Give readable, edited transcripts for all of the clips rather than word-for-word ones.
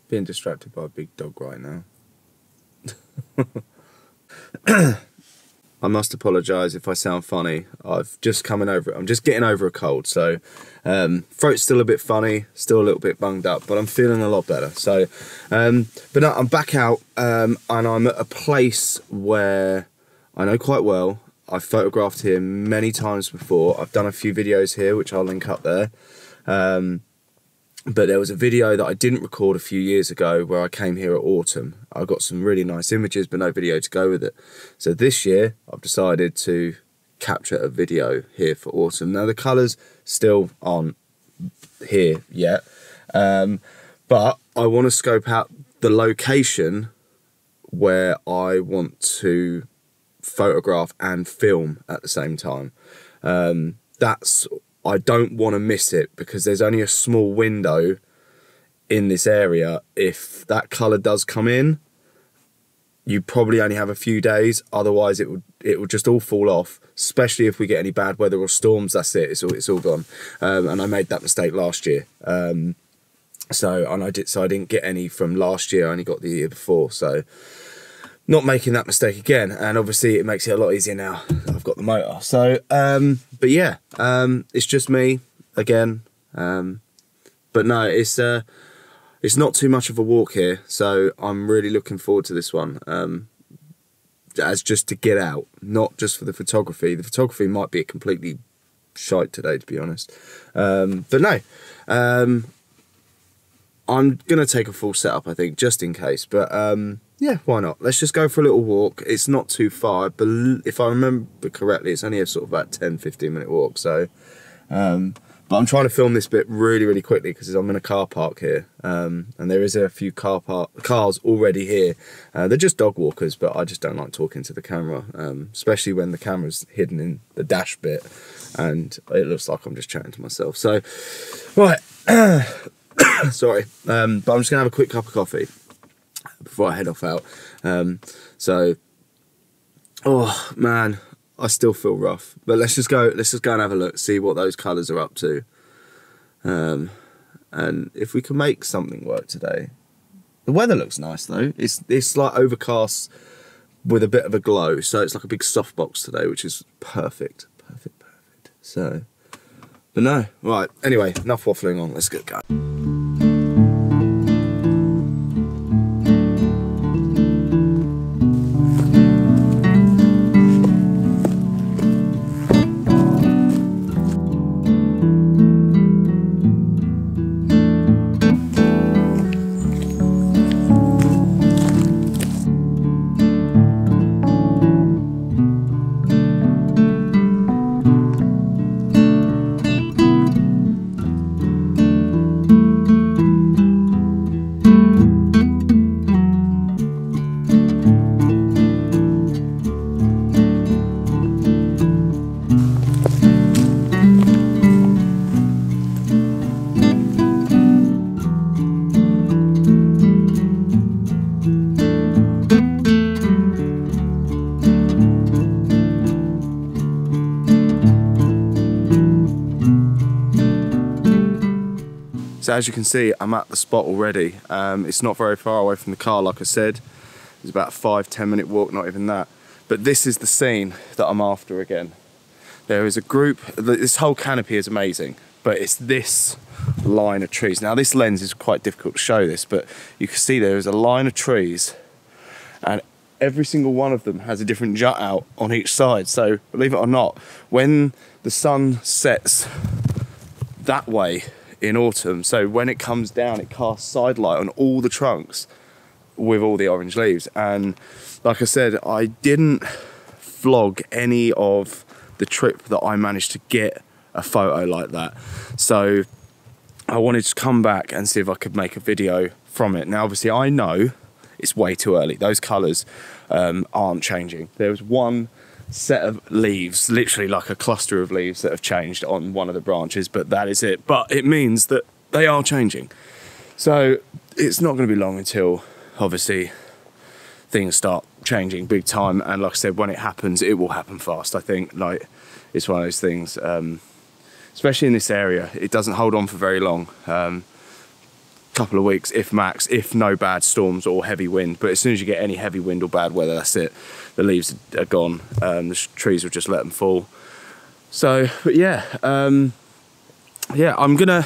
Being distracted by a big dog right now. I must apologise if I sound funny. I've just coming over it. I'm just getting over a cold, so throat's still a bit funny, still a little bit bunged up, but I'm feeling a lot better. So, but no, I'm back out, and I'm at a place where I know quite well. I've photographed here many times before. I've done a few videos here, which I'll link up there. But there was a video that I didn't record a few years ago where I came here at autumn. I got some really nice images, but no video to go with it. So this year, I've decided to capture a video here for autumn. Now, the colours still aren't here yet, but I want to scope out the location where I want to photograph and film at the same time. I don't want to miss it because there's only a small window in this area. If that colour does come in, you probably only have a few days. Otherwise, it would just all fall off. Especially if we get any bad weather or storms. That's it. It's all gone. And I made that mistake last year. So I didn't get any from last year. I only got the year before. So not making that mistake again, and obviously it makes it a lot easier now that I've got the motor. So, but yeah, it's just me again. But no, it's not too much of a walk here, so I'm really looking forward to this one. As just to get out, not just for the photography. The photography might be completely shite today, to be honest. But no, I'm gonna take a full setup, I think, just in case. But yeah, why not? Let's just go for a little walk. It's not too far, but if I remember correctly, it's only a sort of about 10-15 minute walk. So, but I'm trying to film this bit really, really quickly because I'm in a car park here, and there is a few cars already here. They're just dog walkers, but I just don't like talking to the camera, especially when the camera's hidden in the dash bit, and it looks like I'm just chatting to myself. So, right, sorry, but I'm just gonna have a quick cup of coffee before I head off out. So, oh man, I still feel rough, but let's just go and have a look, see what those colours are up to, and if we can make something work today. The weather looks nice though. It's like overcast with a bit of a glow, so it's like a big softbox today, which is perfect. So, but no, right, anyway, enough waffling on, let's get going. So as you can see, I'm at the spot already. It's not very far away from the car, like I said. It's about a 5-10 minute walk, not even that. But this is the scene that I'm after again. There is a group, this whole canopy is amazing, but it's this line of trees. Now this lens is quite difficult to show this, but you can see there is a line of trees and every single one of them has a different jut out on each side. So believe it or not, when the sun sets that way in autumn, so when it comes down, it casts side light on all the trunks with all the orange leaves. And like I said, I didn't vlog any of the trip that I managed to get a photo like that, so I wanted to come back and see if I could make a video from it. Now obviously I know it's way too early, those colours aren't changing. There was one set of leaves, literally like a cluster of leaves that have changed on one of the branches, but that is it. But it means that they are changing, so it's not going to be long until obviously things start changing big time. And like I said, when it happens, it will happen fast. I think like it's one of those things, especially in this area, it doesn't hold on for very long. couple of weeks, if max, if no bad storms or heavy wind. But as soon as you get any heavy wind or bad weather, that's it. The leaves are gone. The trees will just let them fall. So, but yeah, yeah, I'm gonna,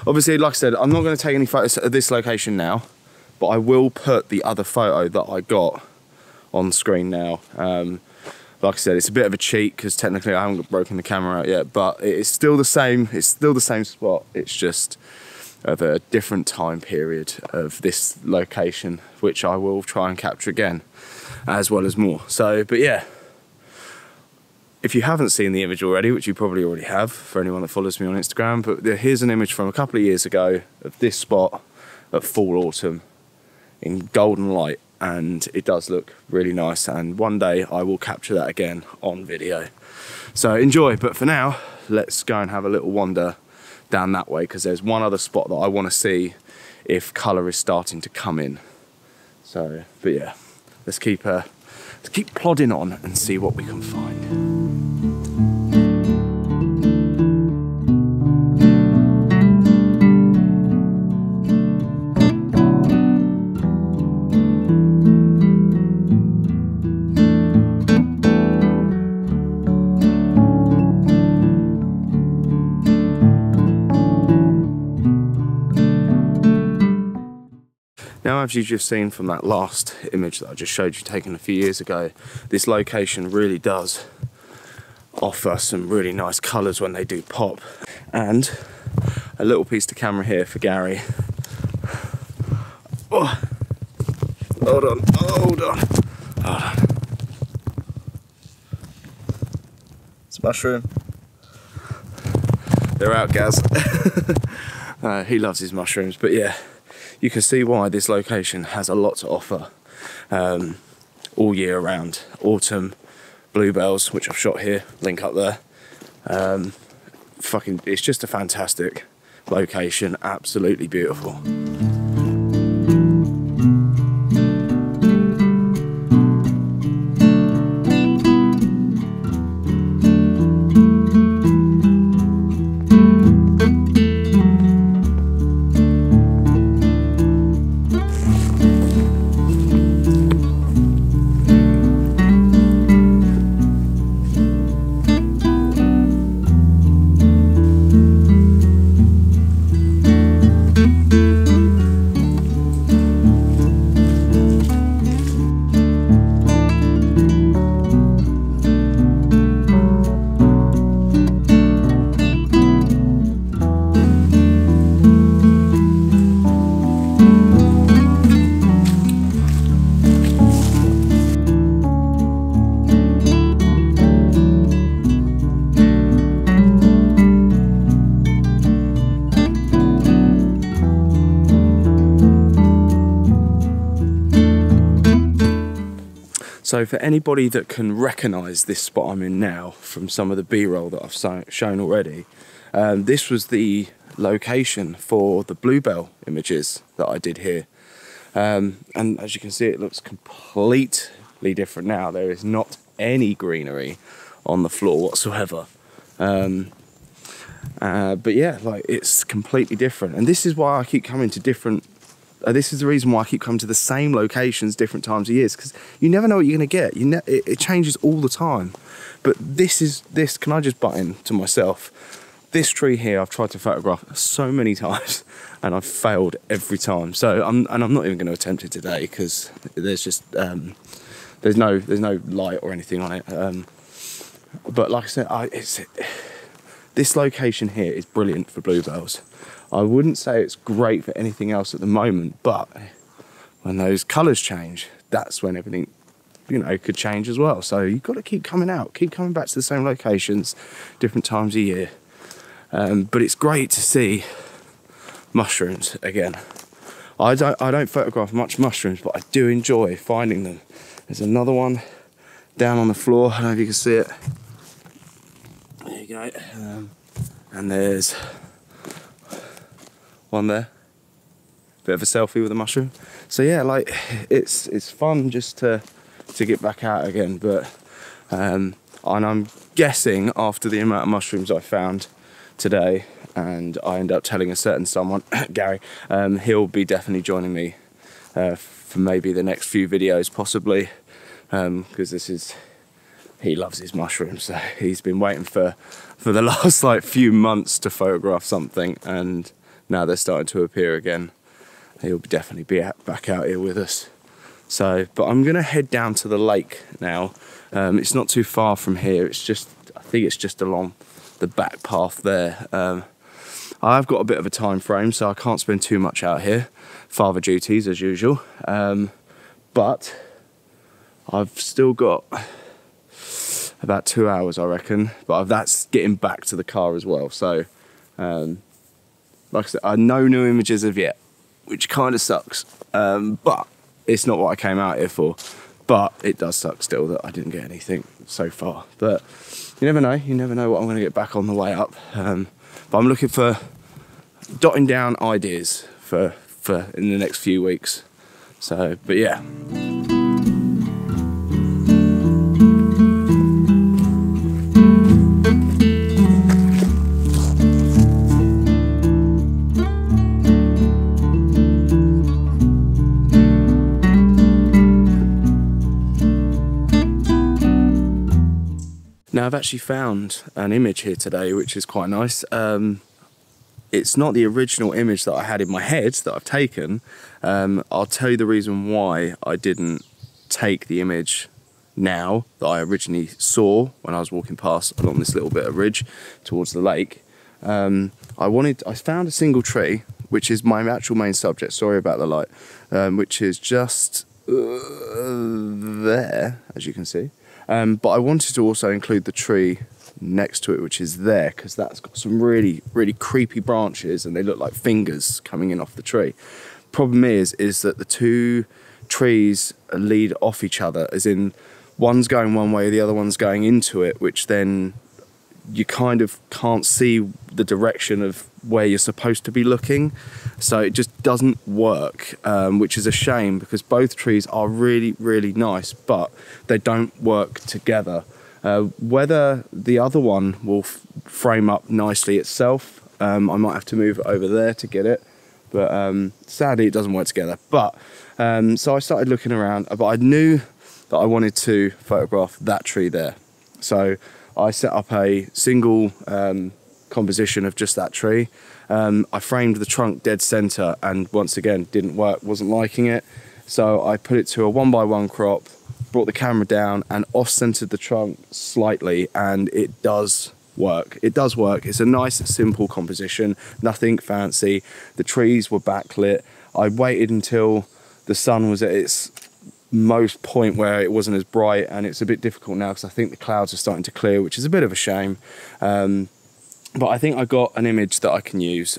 obviously, like I said, I'm not gonna take any photos at this location now, but I will put the other photo that I got on screen now. Like I said, it's a bit of a cheat because technically I haven't broken the camera out yet, but it's still the same. It's still the same spot. It's just of a different time period of this location, which I will try and capture again, as well as more. So, but yeah, if you haven't seen the image already, which you probably already have for anyone that follows me on Instagram, but here's an image from a couple of years ago of this spot at fall autumn in golden light, and it does look really nice, and one day I will capture that again on video. So enjoy, but for now, let's go and have a little wander down that way, because there's one other spot that I want to see if colour is starting to come in. So, but yeah, let's keep plodding on and see what we can find. Now, as you've just seen from that last image that I just showed you taken a few years ago, this location really does offer some really nice colours when they do pop. And a little piece to camera here for Gary. Oh, hold on, hold on, hold on. It's mushroom. They're out, Gaz. He loves his mushrooms, but yeah. You can see why this location has a lot to offer all year round. Autumn, bluebells, which I've shot here, link up there. It's just a fantastic location, absolutely beautiful. So for anybody that can recognise this spot I'm in now from some of the B-roll that I've shown already, this was the location for the bluebell images that I did here. And as you can see, it looks completely different now. There is not any greenery on the floor whatsoever. But yeah, like, it's completely different. And this is why I keep coming to different this is the reason why I keep coming to the same locations different times of years, because you never know what you're going to get. It changes all the time. But this, can I just butt in to myself? This tree here I've tried to photograph so many times and I've failed every time. So I'm not even going to attempt it today, because there's just there's no light or anything on it. But like I said, this location here is brilliant for bluebells. I wouldn't say it's great for anything else at the moment, but when those colours change, that's when everything, you know, could change as well. So you've got to keep coming out, keep coming back to the same locations, different times a year. But it's great to see mushrooms again. I don't photograph much mushrooms, but I do enjoy finding them. There's another one down on the floor. I don't know if you can see it. There you go. And there's one there, bit of a selfie with a mushroom. So yeah, like, it's fun just to get back out again. But and I'm guessing after the amount of mushrooms I found today, and I end up telling a certain someone, Gary, he'll be definitely joining me for maybe the next few videos, possibly, because he loves his mushrooms, so he's been waiting for the last like few months to photograph something, and now they're starting to appear again. He'll definitely be back out here with us. So, but I'm gonna head down to the lake now. It's not too far from here. I think it's just along the back path there. I've got a bit of a time frame, so I can't spend too much out here. Father duties as usual. But I've still got about 2 hours, I reckon. But that's getting back to the car as well. So, like I said, no new images of yet, which kind of sucks. But it's not what I came out here for. But it does suck still that I didn't get anything so far. But you never know. You never know what I'm going to get back on the way up. But I'm looking for dotting down ideas for in the next few weeks. So, but yeah. Now I've actually found an image here today, which is quite nice. It's not the original image that I had in my head that I've taken. I'll tell you the reason why I didn't take the image now that I originally saw when I was walking past along this little bit of ridge towards the lake. I found a single tree, which is my actual main subject, sorry about the light, which is just there, as you can see. But I wanted to also include the tree next to it, which is there, because that's got some really, really creepy branches and they look like fingers coming in off the tree. Problem is that the two trees lead off each other, as in one's going one way, the other one's going into it, which then you kind of can't see the direction of where you're supposed to be looking. So it just doesn't work, which is a shame because both trees are really, really nice, but they don't work together. Whether the other one will frame up nicely itself, I might have to move it over there to get it, but sadly it doesn't work together. But so I started looking around, but I knew that I wanted to photograph that tree there. So I set up a single composition of just that tree. I framed the trunk dead center and once again didn't work, wasn't liking it. So I put it to a 1:1 crop, brought the camera down and off-centered the trunk slightly, and it does work. It does work. It's a nice, simple composition, nothing fancy. The trees were backlit. I waited until the sun was at its most point where it wasn't as bright, and it's a bit difficult now because I think the clouds are starting to clear, which is a bit of a shame. But I think I got an image that I can use.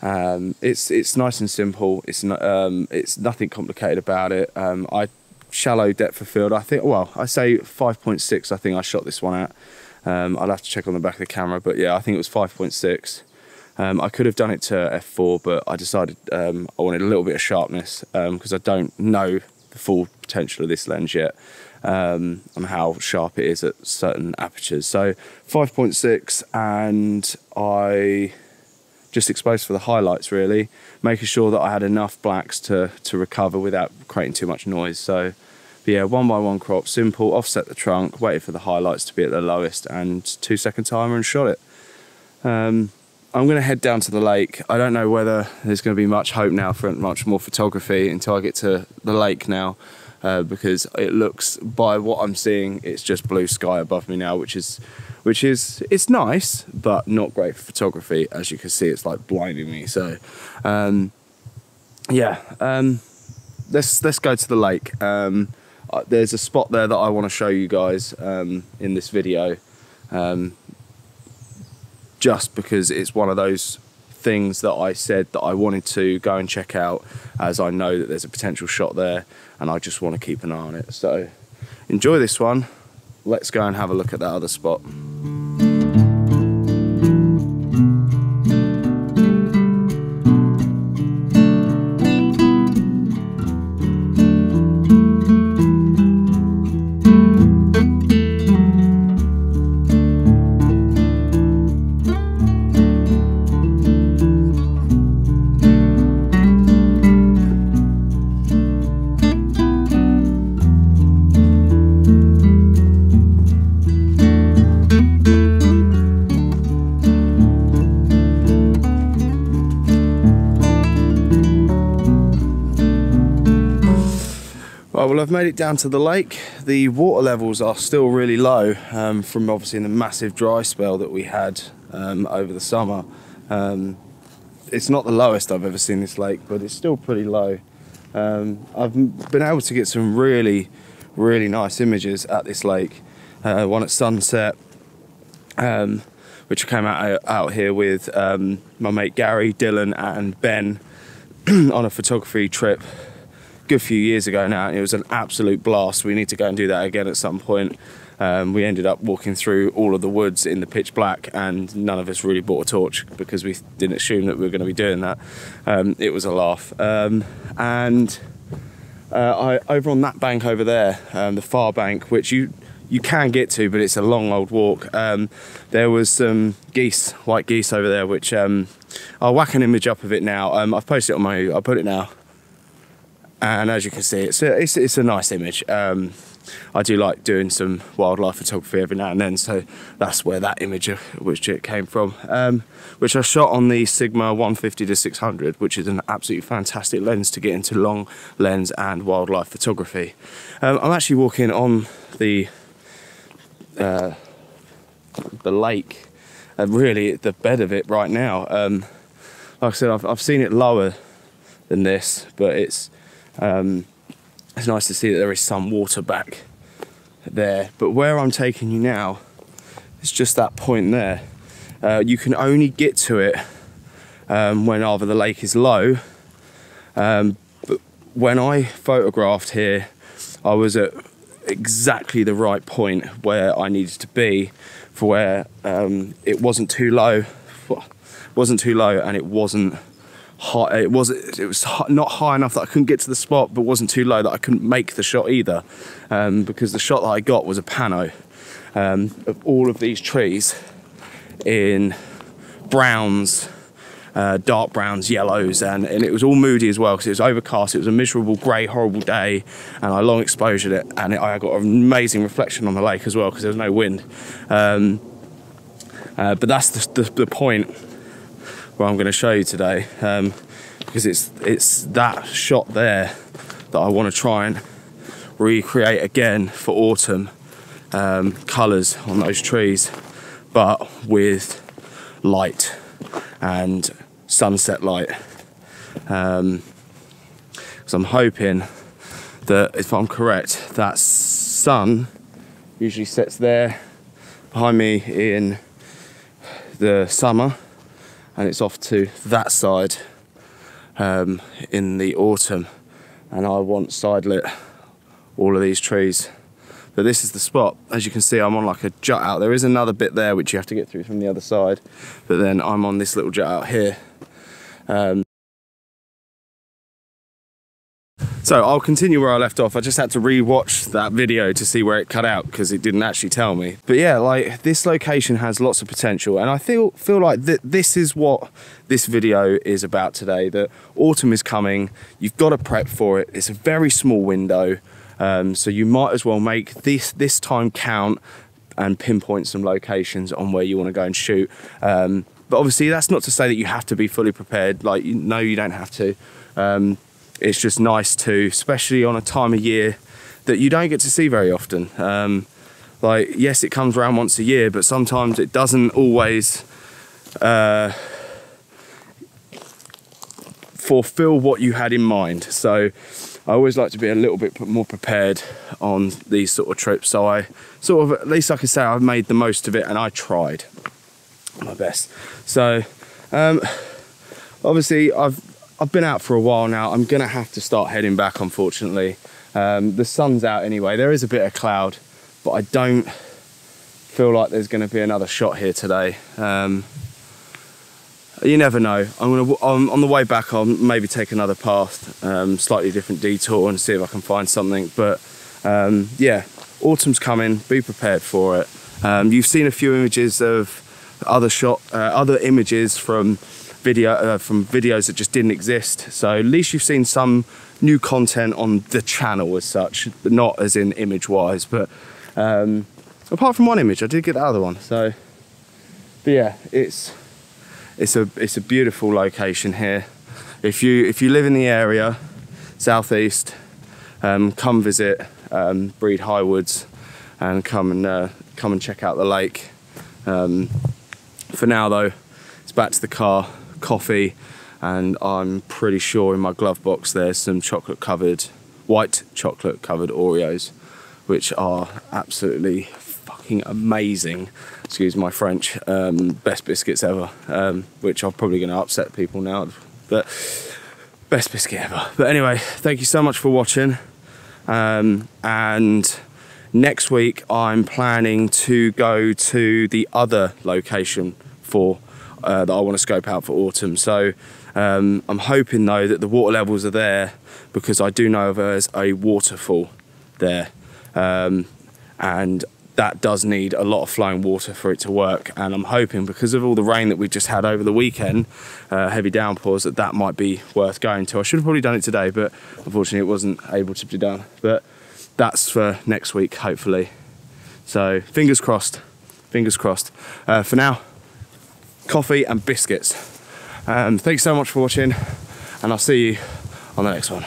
It's nice and simple. It's nothing complicated about it. I shallow depth of field. I think, well, I say 5.6. I think I shot this one at. I'll have to check on the back of the camera, but yeah, I think it was 5.6. I could have done it to f4, but I decided I wanted a little bit of sharpness because I don't know the full potential of this lens yet, and how sharp it is at certain apertures. So 5.6, and I just exposed for the highlights really, making sure that I had enough blacks to recover without creating too much noise. So but yeah, 1:1 crop, simple, offset the trunk, waited for the highlights to be at the lowest, and 2-second timer and shot it. I'm going to head down to the lake. I don't know whether there's going to be much hope now for much more photography until I get to the lake now, because it looks, by what I'm seeing, it's just blue sky above me now, which is it's nice, but not great for photography. As you can see, it's like blinding me. So yeah, let's go to the lake. There's a spot there that I want to show you guys in this video. Just because it's one of those things that I said that I wanted to go and check out, as I know that there's a potential shot there and I just want to keep an eye on it. So enjoy this one. Let's go and have a look at that other spot. Right, well, I've made it down to the lake. The water levels are still really low from obviously the massive dry spell that we had over the summer. It's not the lowest I've ever seen this lake, but it's still pretty low. I've been able to get some really nice images at this lake. One at sunset, which I came out here with my mate Gary, Dylan and Ben on a photography trip a good few years ago now, and it was an absolute blast. We need to go and do that again at some point. We ended up walking through all of the woods in the pitch black, and none of us really bought a torch because we didn't assume that we were going to be doing that. It was a laugh. And over on that bank over there, the far bank, which you can get to, but it's a long old walk, there was some geese, white geese over there, which I'll whack an image up of it now. I've posted it on I'll put it now, and as you can see, it's a nice image. I do like doing some wildlife photography every now and then, so that's where that image which it came from, which I shot on the Sigma 150-600, which is an absolutely fantastic lens to get into long lens and wildlife photography. I'm actually walking on the lake, really the bed of it right now. Like I said, I've seen it lower than this, but it's nice to see that there is some water back there. But where I'm taking you now is just that point there. You can only get to it when either the lake is low, but when I photographed here, I was at exactly the right point where I needed to be for where it wasn't too low, and it wasn't high. It was not high enough that I couldn't get to the spot, but wasn't too low that I couldn't make the shot either, because the shot that I got was a pano of all of these trees in browns, dark browns, yellows, and it was all moody as well because it was overcast. It was a miserable, grey, horrible day, and I long exposured it, and I got an amazing reflection on the lake as well because there was no wind. But that's the point where I'm going to show you today, because it's that shot there that I want to try and recreate again for autumn colours on those trees, but with light and sunset light. So I'm hoping that, if I'm correct, that sun usually sets there behind me in the summer, and it's off to that side in the autumn, and I want side lit all of these trees. But this is the spot. As you can see, I'm on like a jut out. There is another bit there which you have to get through from the other side, but then I'm on this little jut out here. So I'll continue where I left off. I just had to re-watch that video to see where it cut out because it didn't actually tell me. But yeah, like, this location has lots of potential, and I feel like this is what this video is about today. That autumn is coming. You've got to prep for it. It's a very small window, so you might as well make this time count and pinpoint some locations on where you want to go and shoot. But obviously, that's not to say that you have to be fully prepared. Like, no, you don't have to. It's just nice to, especially on a time of year that you don't get to see very often. Like, yes, it comes around once a year, but sometimes it doesn't always fulfill what you had in mind. So I always like to be a little bit more prepared on these sort of trips. So I sort of, at least I can say I've made the most of it, and I tried my best. So obviously I've been out for a while now. I'm gonna have to start heading back, unfortunately. The sun's out anyway. There is a bit of cloud, but I don't feel like there's gonna be another shot here today. You never know. On the way back, I'll maybe take another path, slightly different detour, and see if I can find something. But yeah, autumn's coming. Be prepared for it. You've seen a few images of other images from videos that just didn't exist, so at least you've seen some new content on the channel as such, but not as in image wise. But apart from one image, I did get the other one. So, but yeah, it's a beautiful location here. If you live in the area, southeast, come visit Breed Highwoods and come and check out the lake. For now though, it's back to the car, coffee, and I'm pretty sure in my glove box there's some white chocolate covered Oreos, which are absolutely fucking amazing. Excuse my French. Best biscuits ever, which I'm probably going to upset people now, but best biscuit ever. But anyway, thank you so much for watching, and next week I'm planning to go to the other location that I want to scope out for autumn. So I'm hoping though that the water levels are there, because I do know there's a waterfall there, and that does need a lot of flowing water for it to work. And I'm hoping, because of all the rain that we just had over the weekend, heavy downpours, that might be worth going to. I should have probably done it today, but unfortunately it wasn't able to be done. But that's for next week, hopefully. So fingers crossed, fingers crossed. For now, coffee and biscuits. Thanks so much for watching, and I'll see you on the next one.